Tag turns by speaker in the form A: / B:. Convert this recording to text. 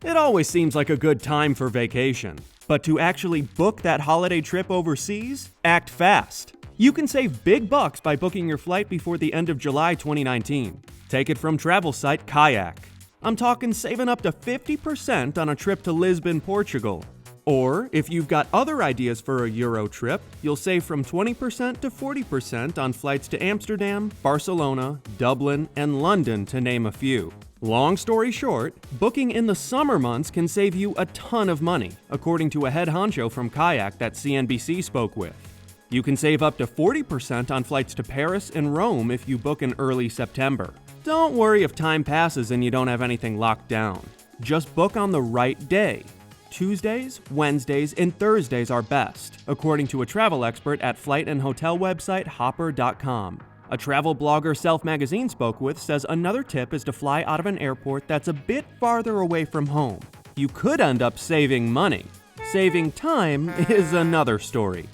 A: It always seems like a good time for vacation. But to actually book that holiday trip overseas, act fast. You can save big bucks by booking your flight before the end of July 2019. Take it from travel site Kayak. I'm talking saving up to 50% on a trip to Lisbon, Portugal. Or, if you've got other ideas for a Euro trip, you'll save from 20% to 40% on flights to Amsterdam, Barcelona, Dublin, and London, to name a few. Long story short, booking in the summer months can save you a ton of money, according to a head honcho from Kayak that CNBC spoke with. You can save up to 40% on flights to Paris and Rome if you book in early September. Don't worry if time passes and you don't have anything locked down. Just book on the right day. Tuesdays, Wednesdays, and Thursdays are best, according to a travel expert at flight and hotel website hopper.com. A travel blogger Self Magazine spoke with says another tip is to fly out of an airport that's a bit farther away from home. You could end up saving money. Saving time is another story.